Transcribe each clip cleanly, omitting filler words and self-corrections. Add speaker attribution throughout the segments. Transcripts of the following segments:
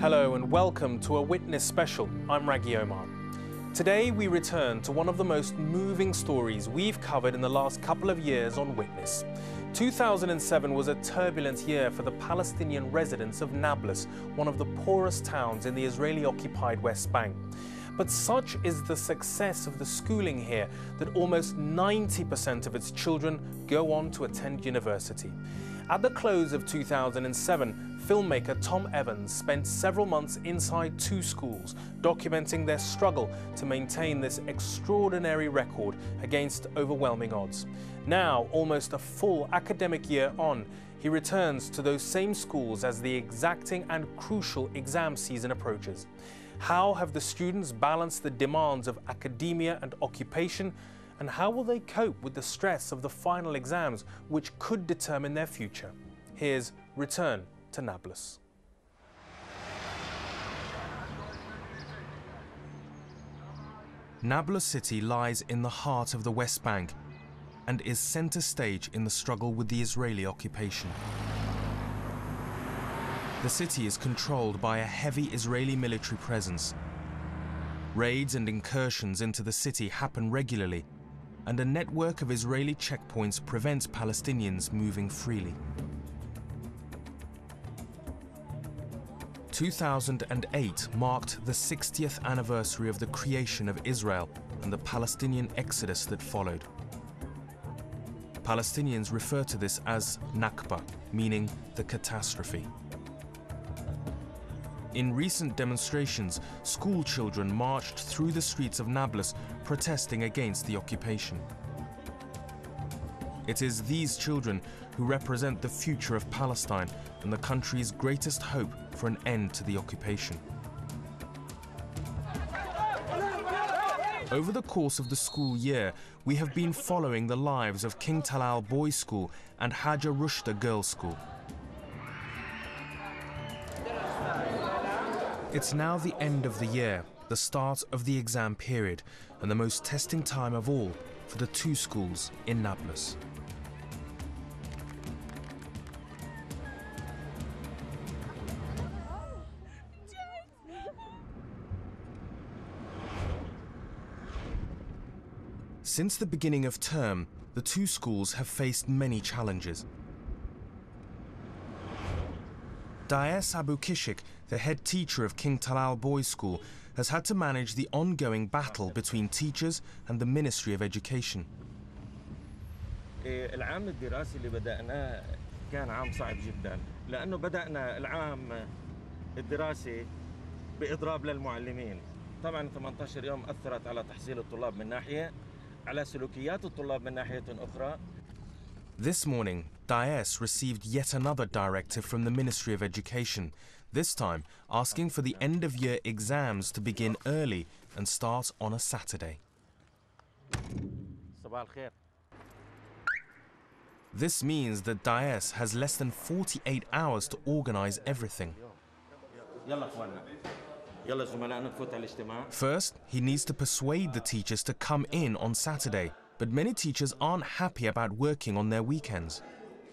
Speaker 1: Hello and welcome to a Witness Special. I'm Raghi Omar. Today we return to one of the most moving stories we've covered in the last couple of years on Witness. 2007 was a turbulent year for the Palestinian residents of Nablus, one of the poorest towns in the Israeli-occupied West Bank. But such is the success of the schooling here that almost 90% of its children go on to attend university. At the close of 2007, filmmaker Tom Evans spent several months inside two schools, documenting their struggle to maintain this extraordinary record against overwhelming odds. Now, almost a full academic year on, he returns to those same schools as the exacting and crucial exam season approaches. How have the students balanced the demands of academia and occupation? And how will they cope with the stress of the final exams, which could determine their future? Here's Return to Nablus. Nablus city lies in the heart of the West Bank and is center stage in the struggle with the Israeli occupation. The city is controlled by a heavy Israeli military presence. Raids and incursions into the city happen regularly, and a network of Israeli checkpoints prevents Palestinians moving freely. 2008 marked the 60th anniversary of the creation of Israel and the Palestinian exodus that followed. Palestinians refer to this as Nakba, meaning the catastrophe. In recent demonstrations, school children marched through the streets of Nablus protesting against the occupation. It is these children who represent the future of Palestine and the country's greatest hope for an end to the occupation. Over the course of the school year, we have been following the lives of King Talal Boys' School and Haja Rushda Girls' School. It's now the end of the year, the start of the exam period, and the most testing time of all for the two schools in Nablus. Since the beginning of term, the two schools have faced many challenges. Daes Abu Kishik, the head teacher of King Talal Boys' School, has had to manage the ongoing battle between teachers and the Ministry of Education.
Speaker 2: العام الدراسي اللي بدأناه كان عام صعب جدا لأنه بدأنا العام الدراسي بإضراب للمعلمين. طبعا 18 يوم أثرت على تحصيل الطلاب من ناحية، على سلوكيات الطلاب من ناحية أخرى.
Speaker 1: This morning, Daes received yet another directive from the Ministry of Education, this time asking for the end-of-year exams to begin early and start on a Saturday. This means that Daes has less than 48 hours to organize everything. First, he needs to persuade the teachers to come in on Saturday, but many teachers aren't happy about working on their weekends.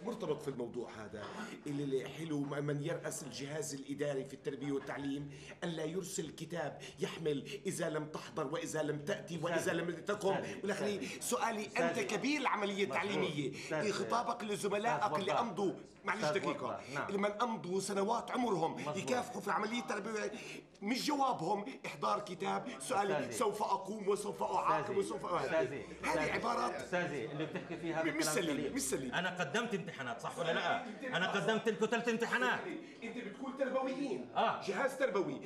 Speaker 3: مرتبط في الموضوع هذا اللي حلو من يرأس الجهاز الإداري في التربية والتعليم أن لا يرسل كتاب يحمل إذا لم تحضر وإذا لم تأتي وإذا لم تقم. ولكن سؤالي أنت كبير العملية التعليمية، خطابك لزملائك اللي أمضوا معلش دقيقة لمن أمضوا سنوات عمرهم يكافحوا في عملية التربية، مش جوابهم إحضار كتاب. سؤالي سوف أقوم وسوف أعاقب وسوف هذه عبارات
Speaker 2: أستاذي اللي بتحكي فيها
Speaker 3: مش سليم مش سليم.
Speaker 2: أنا قدمت امتحانات صح ولا لا؟ أنا قدمت لكم 3 امتحانات.
Speaker 3: أنت بتقول تربويين، جهاز تربوي،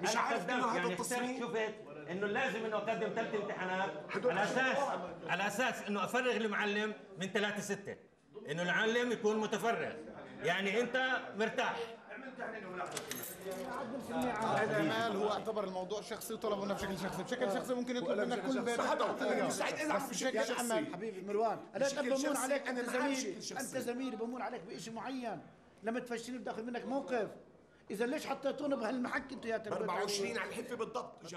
Speaker 3: مش عارف إنه هذا التصميم.
Speaker 2: شفت إنه لازم إنه أقدم 3 امتحانات على أساس إنه أفرغ المعلم من 3-6، إنه العالم يكون متفرغ، يعني أنت مرتاح.
Speaker 4: هذا مال هو اعتبر الموضوع شخصي وطلبه منه بشكل شخصي، بشكل شخصي ممكن يطلب منك كل بيت. بشكل شخصي
Speaker 5: حبيبي مروان، انا بمون عليك انت زميلي، انت زميلي بمون عليك بشيء معين، لما تفشلني بداخل منك موقف. اذا ليش حطيتونا بهالمحك انتوا يا تربيه
Speaker 3: 24 على الحفه بالضبط.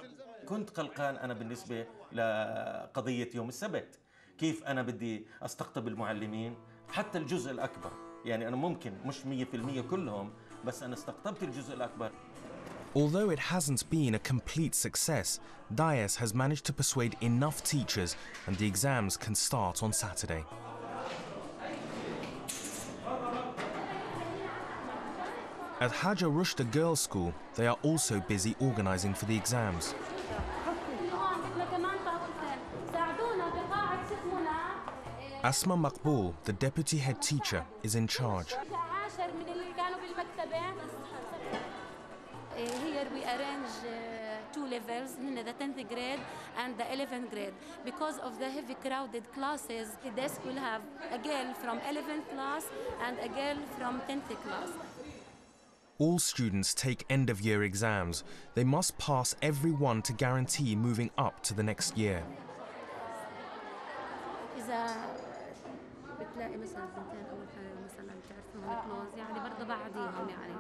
Speaker 2: كنت قلقان انا بالنسبه لقضيه يوم السبت، كيف انا بدي استقطب المعلمين حتى الجزء الاكبر، يعني انا ممكن مش 100% كلهم، بس انا استقطبت الجزء الاكبر.
Speaker 1: Although it hasn't been a complete success, Dias has managed to persuade enough teachers and the exams can start on Saturday. At Haja Rushda Girls' School, they are also busy organising for the exams. Asma Maqbool, the deputy head teacher, is in charge.
Speaker 6: Here we arrange two levels, the 10th grade and the 11th grade. Because of the heavy crowded classes, the desk will have a girl from 11th class and a girl from 10th class.
Speaker 1: All students take end-of-year exams. They must pass every one to guarantee moving up to the next year.
Speaker 6: إذا بتلاقي مثلا بنتين أول حاجة مثلا بتعرفهم كلوز يعني برضه بعديهم يعني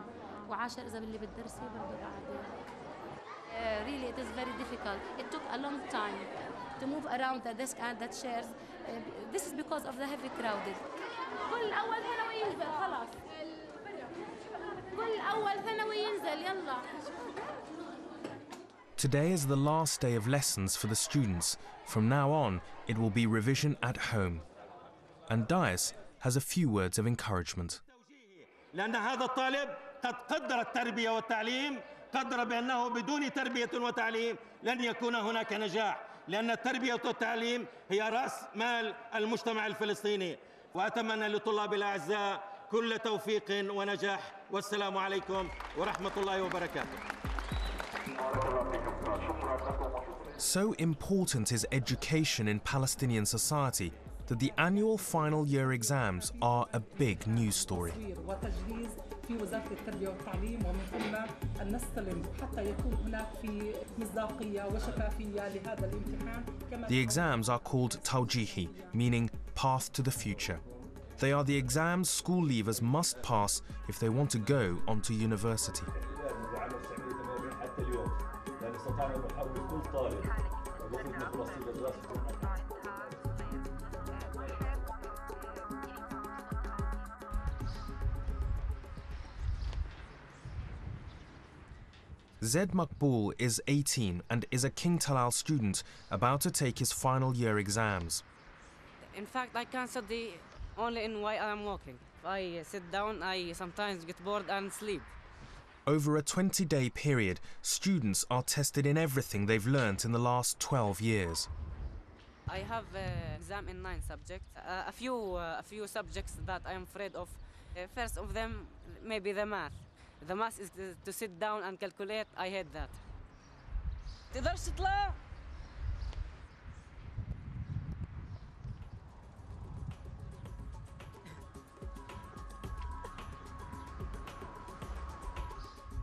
Speaker 6: وعاشر إذا باللي بتدرسي برضه بعديهم. Really, it is very difficult. It took a long time to move around the desk and the chairs. This is because of the heavy crowded. كل أول ثانوي ينزل خلاص. كل أول ثانوي ينزل يلا.
Speaker 1: Today is the last day of lessons for the students. From now on, it will be revision at home. And Dias has a few words of encouragement.
Speaker 2: لأن هذا الطالب قد قدر التربية والتعليم، قدر بأنه بدون تربية وتعليم لن يكون هناك نجاح، لأن التربية والتعليم هي رأس مال المجتمع الفلسطيني. وأتمنى لطلاب الأعزاء كل توفيق ونجاح، والسلام عليكم ورحمة الله وبركاته.
Speaker 1: So important is education in Palestinian society that the annual final year exams are a big news story. The exams are called Tawjihi, meaning path to the future. They are the exams school leavers must pass if they want to go onto university. Zed Maqbool is 18 and is a King Talal student about to take his final year exams.
Speaker 7: In fact, I can't study only in while I'm walking. If I sit down, I sometimes get bored and sleep.
Speaker 1: Over a 20-day period, students are tested in everything they've learnt in the last 12 years.
Speaker 7: I have an exam in 9 subjects. A few subjects that I'm afraid of. First of them, maybe the math. The math is to sit down and calculate. I hate that. تقدرش تطلع؟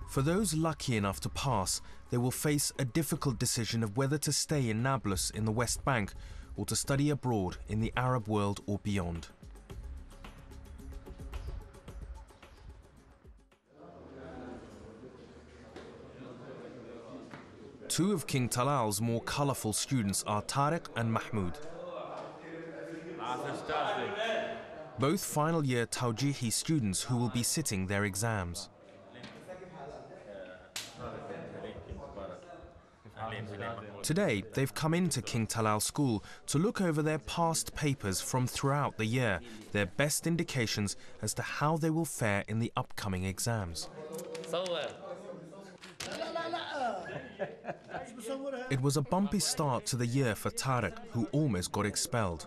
Speaker 1: For those lucky enough to pass, they will face a difficult decision of whether to stay in Nablus in the West Bank or to study abroad in the Arab world or beyond. Two of King Talal's more colourful students are Tariq and Mahmoud. Both final year Tawjihi students who will be sitting their exams. Today, they've come into King Talal School to look over their past papers from throughout the year, their best indications as to how they will fare in the upcoming exams. It was a bumpy start to the year for Tariq, who almost got expelled.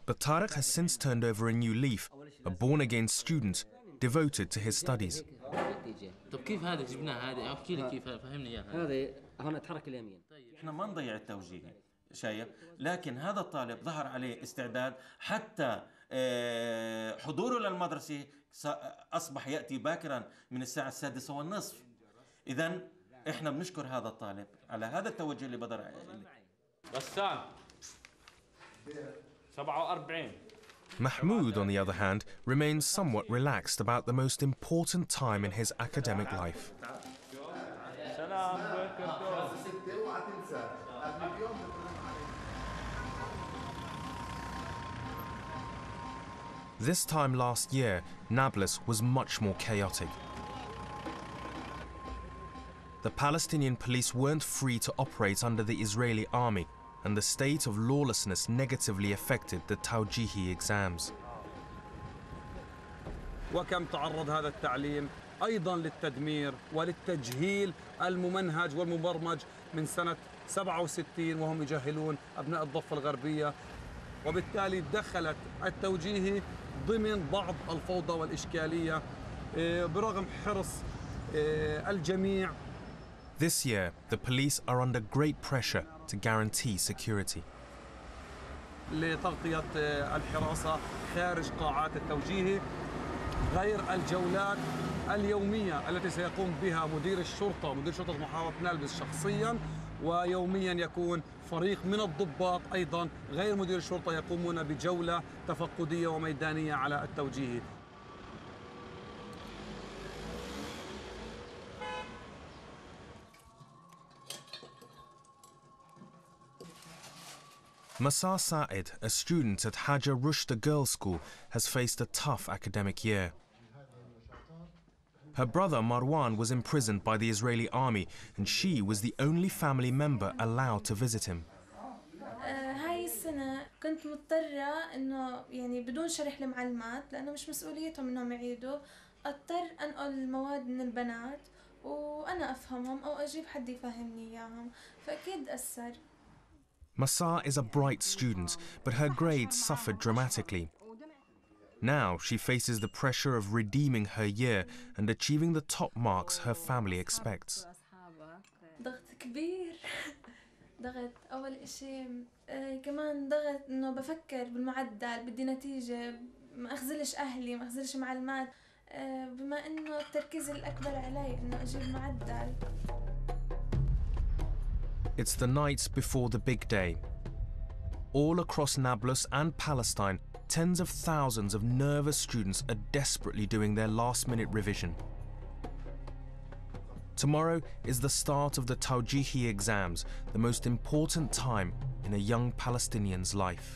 Speaker 1: But Tariq has since turned over a new leaf, a born-again student devoted to his studies.
Speaker 2: احنا ما نضيع التوجيهي شايف، لكن هذا الطالب ظهر عليه استعداد حتى حضوره للمدرسة أصبح يأتي باكرا من الساعة 6:30. إذن إحنا بنشكر هذا الطالب على هذا التوجه اللي بدر عليه.
Speaker 8: بسام 47.
Speaker 1: Mahmoud, on the other hand, remains somewhat relaxed about the most important time in his academic life. This time last year, Nablus was much more chaotic. The Palestinian police weren't free to operate under the Israeli army, and the state of lawlessness negatively affected the Tawjihi exams.
Speaker 9: وكم تعرض هذا التعليم أيضاً للتدمير وللتجهيل الممنهج والمبرمج من سنة 67 وهم يجهلون أبناء الضفة الغربية، وبالتالي دخلت التوجيهي ضمن بعض الفوضى والإشكالية برغم حرص الجميع.
Speaker 1: This year, the police are under great pressure to guarantee security.
Speaker 9: لتغطية الحراسة خارج قاعات التوجيهي، غير الجولات اليومية التي سيقوم بها مدير شرطة محافظة نابلس شخصياً، ويومياً يكون فريق من الضباط أيضاً غير مدير الشرطة يقومون بجولة تفقدية وميدانية على التوجيهي.
Speaker 1: Masar Said, a student at Hajar Rushda Girls' School, has faced a tough academic year. Her brother Marwan was imprisoned by the Israeli army, and she was the only family member allowed to visit him.
Speaker 10: هاي السنة كنت مضطرة إنه يعني بدون شرح المعلمات لأنه مش مسؤوليتهم إنهم يعيدوا، أضطر أنقل المواد من البنات وأنا أفهمهم أو أجيب حد يفهمني إياهم، فأكيد أثر.
Speaker 1: Masar is a bright student, but her grades suffered dramatically. Now she faces the pressure of redeeming her year and achieving the top marks her family expects.
Speaker 10: ضغط كبير. ضغط أول إشي كمان ضغط إنه بفكر بالمعدل، بدي نتيجة، ما أخذلش أهلي، ما أخذلش معلمات، بما إنه التركيز الأكبر علي إنه أجيب معدل.
Speaker 1: It's the nights before the big day. All across Nablus and Palestine, tens of thousands of nervous students are desperately doing their last-minute revision. Tomorrow is the start of the Tawjihi exams, the most important time in a young Palestinian's life.